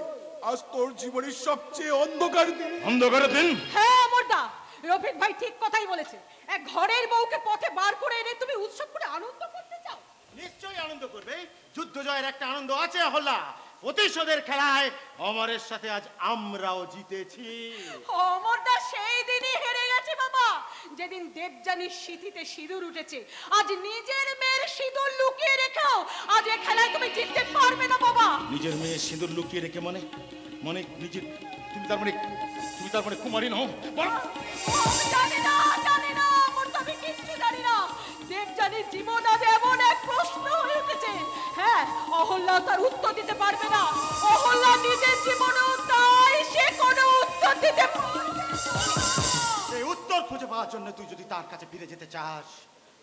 আজ তোর জীবনের সবচেয়ে অন্ধকার দিন। অন্ধকারের দিন? হ্যাঁ অমরদা, রফিক ভাই ঠিক কথাই বলেছে। এক ঘরের বউকে পথে বার করে এনে তুমি উৎসব করে আনন্দ করতে চাও? নিশ্চয়ই আনন্দ করবে, যুদ্ধ জয়ের একটা আনন্দ আছে হল্লা। প্রতিশোধের খেলায় অমরের সাথে আজ আমরাও জিতেছি। অমরদা সেই দিনই হেরে গেছে বাবা, যেদিন দেবযানীর সিঁথিতে সিঁদুর উঠেছে। আজ নিজের মেয়ের সিঁদুর লুকিয়ে রেখেও আজ এই খেলায় তুমি জিততে পারবে না বাবা। নিজের মেয়ের সিঁদুর লুকিয়ে রেখে মানে মানে নিজের, তুমি তার মানে কুমারী নও? জানি না অমরদা, আমি কিচ্ছু জানি না। দেবযানীর জীবন আজ এমন এক প্রশ্ন হয়ে উঠেছে। হ্যাঁ, অহল্যা তার উত্তর দিতে পারবে না। অহল্যা নিজের জীবনেও তাই, সে কোনো উত্তর দিতে পারবে না। এই উত্তর খুঁজে পাওয়ার জন্য তুই যদি তার কাছে ফিরে যেতে চাস,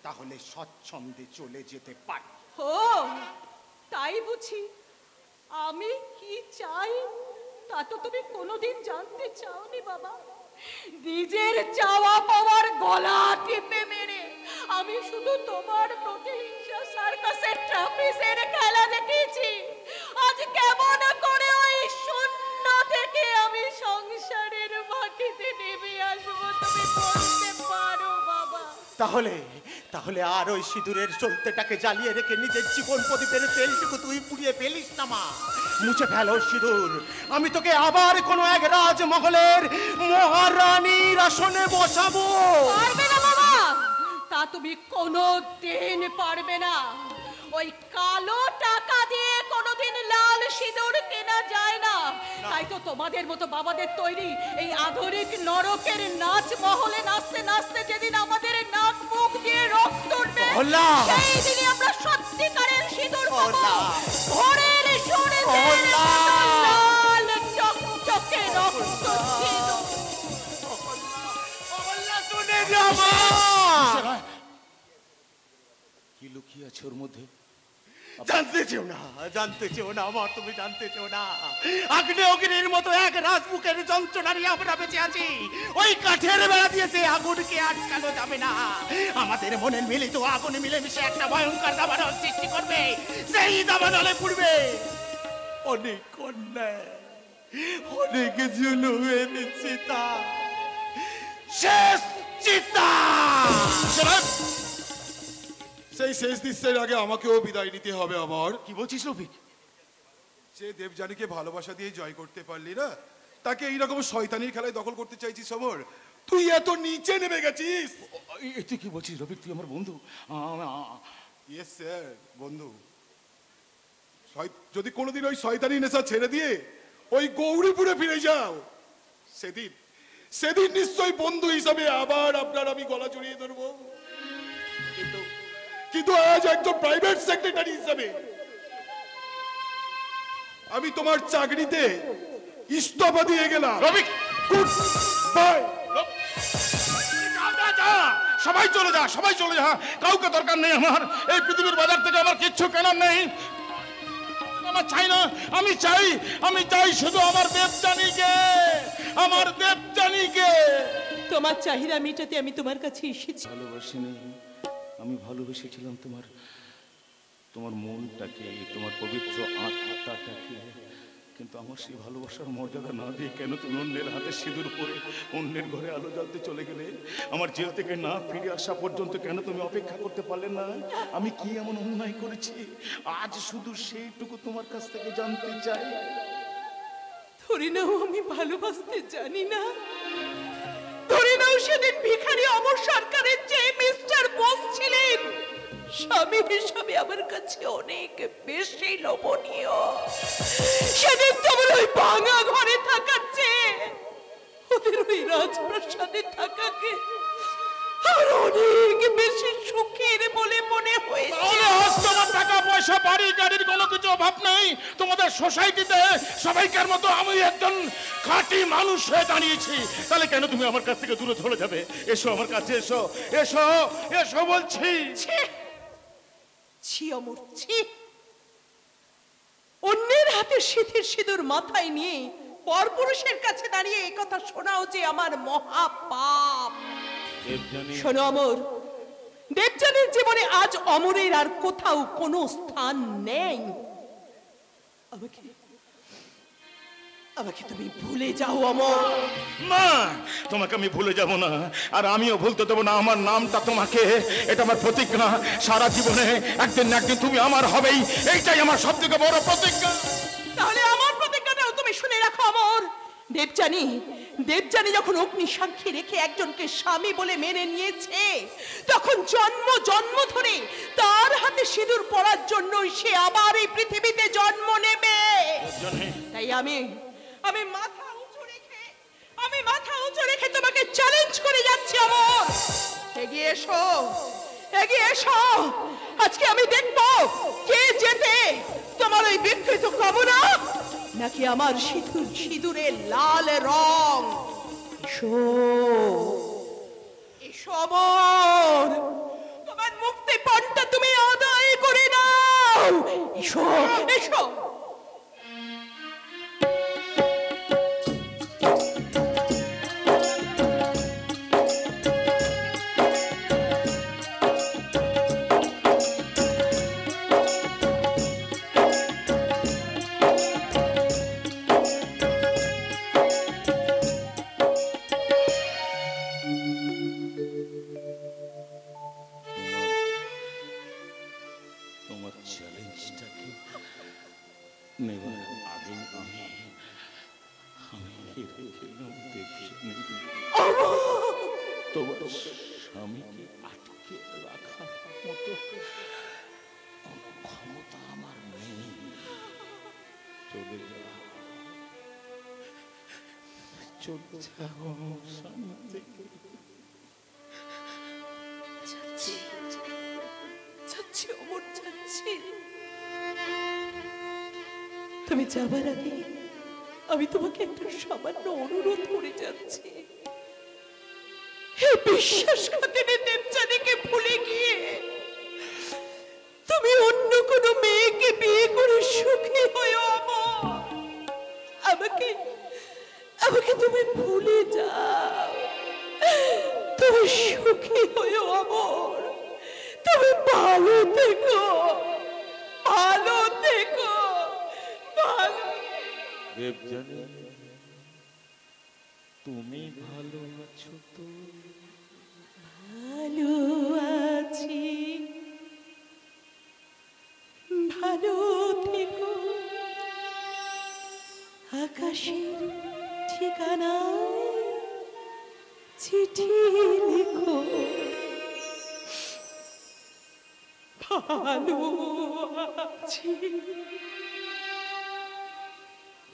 তাহলে স্বচ্ছন্দে চলে যেতে পারি। ও তাই বুঝি? আমি কি চাই তা তো তুমি কোনোদিন জানতে চাওনি বাবা। নিজের চাওয়া পাওয়ার গলা টিপে মেরে আমি শুধু তোমার প্রতিহিংসা সার্কাসের ট্রাপিজের খেলা দেখিয়েছি। আজ কেমন করে ওই শূন্য থেকে আমি সংসারের মাটিতে নেমে আসবো তুমি বলতে পারো বাবা? তাহলে আর ওই সিঁদুরের চলতেটাকে জ্বালিয়ে রেখে নিজের জীবন প্রদীপের তেলটুকু তুই পুড়িয়ে ফেলিস না মা। মুছে ফেলো সিঁদুর। আমি তোকে আবার কোনো এক রাজমহলের মহারানীর আসনে বসাবো। পারবে না বাবা, তা তুমি কোনো দিন পারবে না। ওই কালো টাকা দিয়ে কোনোদিন লাল সিঁদুর কেনা যায় না। তাই তো তোমাদের মতো বাবাদের তৈরি এই আধুনিক নরকের নাচ মহলে নাচতে নাচতে যেদিন আমাদের নাক মুখ দিয়ে রক্ত উঠবে, সেই দিনই আমরা সত্যিকারের সিঁদুর পাবো। ভোরের সূর্যের লাল চকচকে রক্ত সিঁদুর। কি লুকিয়ে আছে ওর মধ্যে? জানতে চেও না, জানতে চেও না আমার, তুমি জানতে চেও না। আগ্নেয়গিরির মতো এক রাজবুকের যন্ত্রণা নিয়ে আমরা বেঁচে আছি। ওই কাঠের বেড়া দিয়েছে আগুনকে আটকানো যাবে না। আমাদের মনের মিলিত আগুন মিলেমিশে একটা ভয়ঙ্কর দাবানল সৃষ্টি করবে। সেই দাবানলে পুড়বে অনেক অন্যায়, অনেক জুলুমের চিতা, শেষ চিতা। সেই শেষ দৃশ্যের আগে আমাকেও বিদায় নিতে হবে আমার। কি বলছিস রফিক? যে দেবযানীকে ভালোবাসা দিয়ে জয় করতে পারলি না, তাকে এইরকম শয়তানির খেলায় দখল করতে চাইছিস সমর? তুই এত নিচে নেমে গেছিস। তুই কি বলছিস রফিক? তুই আমার বন্ধু। ইয়েস স্যার, বন্ধু। যদি কোনোদিন ওই শয়তানি নেশা ছেড়ে দিয়ে ওই গৌরীপুরে ফিরে যাও, সেদিন সেদিন নিশ্চয়ই বন্ধু হিসাবে আবার আপনার আমি গলা জড়িয়ে ধরবো। কিন্তু আজ একজন প্রাইভেট সেক্রেটারি হিসাবে আমি তোমার চাকরিতে ইস্তফা দিয়ে গেলাম। Rafiq, good bye. সবাই চলে যা, সবাই চলে যা, কাউকে দরকার নেই আমার। এই পৃথিবীর বাজার থেকে আমার কিচ্ছু কেনার নেই। আমার চাই না, আমি চাই শুধু আমার দেবযানীকে, আমার দেবযানীকে। তোমার চাহিদা মেটাতে আমি তোমার কাছে এসেছি। ভালোবাসিনি, আমি ভালোবেসেছিলাম তোমার মনটাকে, তোমার পবিত্র আত্মাটাকে। কিন্তু আমার সেই ভালোবাসার মর্যাদা না দিয়ে কেন তুমি অন্যের হাতে সিঁদুর পরে অন্যের ঘরে আলো জ্বালতে চলে গেলে? আমার জেল থেকে না ফিরে আসা পর্যন্ত কেন তুমি অপেক্ষা করতে পারলে না? আমি কি এমন অন্যায় করেছি? আজ শুধু সেইটুকু তোমার কাছ থেকে জানতে চাই। ধরে নাও আমি ভালোবাসতে জানি না, ধরে নাও সেদিন ভিখারি অমর সরকারের যে মিস্টার বোস ছিলেন স্বামী হিসাবে আমার কাছে অনেক বেশি লোভনীয়। সেদিন তোমার ওই ভাঙা ঘরে থাকার চেয়ে ওদের ওই রাজপ্রাসাদে থাকাকে আমার অনেক বেশি সুখের বলে মনে হয়েছে। তোমার টাকা পয়সা বাড়ি গাড়ির কোনো কিছু অভাব নেই। তোমাদের সোসাইটিতে সবাইকার মতো আমি একজন খাঁটি মানুষ হয়ে দাঁড়িয়েছি। তাহলে কেন তুমি আমার কাছ থেকে দূরে চলে যাবে? এসো আমার কাছে, এসো এসো এসো বলছি। ছি অমর, ছি। অন্যের হাতে সিঁথির সিঁদুর মাথায় নিয়ে পরপুরুষের কাছে দাঁড়িয়ে এই কথা শোনাও যে আমার মহা পাপ। শোনো অমর, দেবযানীর জীবনে আজ অমরের আর কোথাও কোনো স্থান নেই। আমাকে তুমি ভুলে যাও অমর। না, তোমাকে আমি ভুলে যাব না, আর আমিও ভুলতে দেবো না আমার নামটা তোমাকে। এটা আমার প্রতিজ্ঞা, সারা জীবনে একদিন না একদিন তুমি আমার হবেই। এইটাই আমার সব থেকে বড় প্রতিজ্ঞা। তাহলে আমার প্রতিজ্ঞাটাও তুমি শুনে রাখো অমর। দেবযানী যখন অগ্নি সাক্ষী রেখে একজনকে স্বামী বলে মেনে নিয়েছে, তখন জন্ম জন্ম ধরে তার হাতে সিঁদুর পরার জন্য সে আবার এই পৃথিবীতে জন্ম নেবে। তাই আমি মাথা উঁচু রেখে তোমাকে চ্যালেঞ্জ করে যাচ্ছি অমর। এগিয়ে এসো, এগিয়ে এসো। আজকে আমি দেখবো কে জেতে, তোমার ওই বিকৃত কামনা নাকি আমার সিঁদুরের লাল রং। এসো এসো অমর, তোমার মুক্তিপণটা তুমি আদায় করে নাও। এসো এসো। তোমার স্বামীকে আটকে রাখার মতো কোনো ক্ষমতা আমার নেই। চলে যাও, চলে যাও সামনে থেকে। যাচ্ছি যাচ্ছি অমর, যাচ্ছি। তুমি যাবার আগে আমি তোমাকে একটা সামান্য অনুরোধ করে যাচ্ছি। এই বিশ্বাসঘাতিনী দেবযানীকে ভুলে গিয়ে তুমি অন্য কোনো মেয়েকে বিয়ে করে সুখী হয়েও আমাকে আমাকে তুমি ভুলে যাও। তুমি সুখী হয়েও অমর, তুমি ভালো থেকো, ভালো থেকো, ভালো। দেবযানী, তুমি ভালো আছো তো? ভালো আছি, ভালো থেকো। আকাশের ঠিকানায় চিঠি লিখো। ভালো আছি,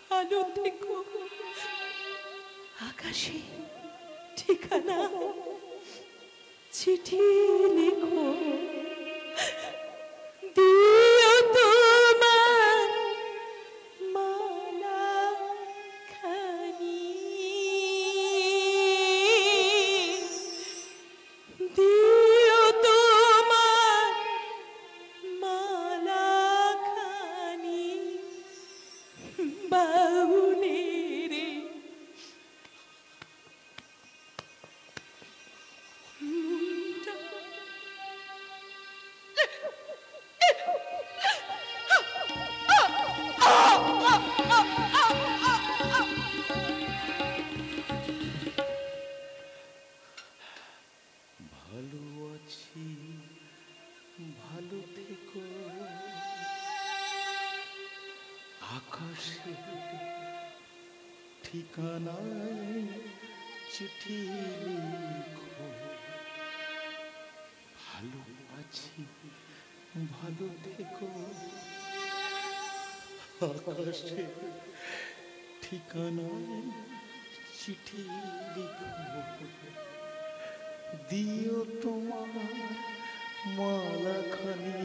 ভালো থেকো। আকাশে ঠিকানা চিঠি লিখো। দিও তোমার মালা খানি, দিও তোমার মালা খানি বাউনের ভালো আছি, ভালো থেকো। আকাশে ঠিকানায় চিঠি লিখো। ভালো আছি, ভালো থেকো। আকাশে ঠিকানায় চিঠি লিখো। দিও তোমার মালাখানি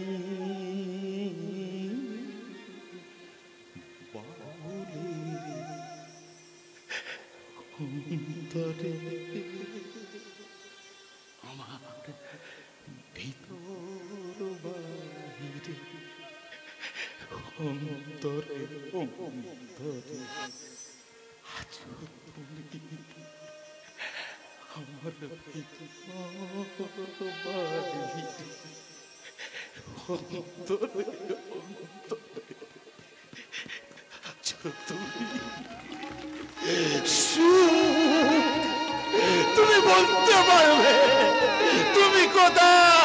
বাউলের অন্তরে। আমার ভিতর বাহিরে অন্তরে অন্তরে আছো তুমি। আমার ভিতর বাহিরে অন্তরে অন্তরে আছো তুমি। সুখ, তুমি বলতে পারবে তুমি কোথায়?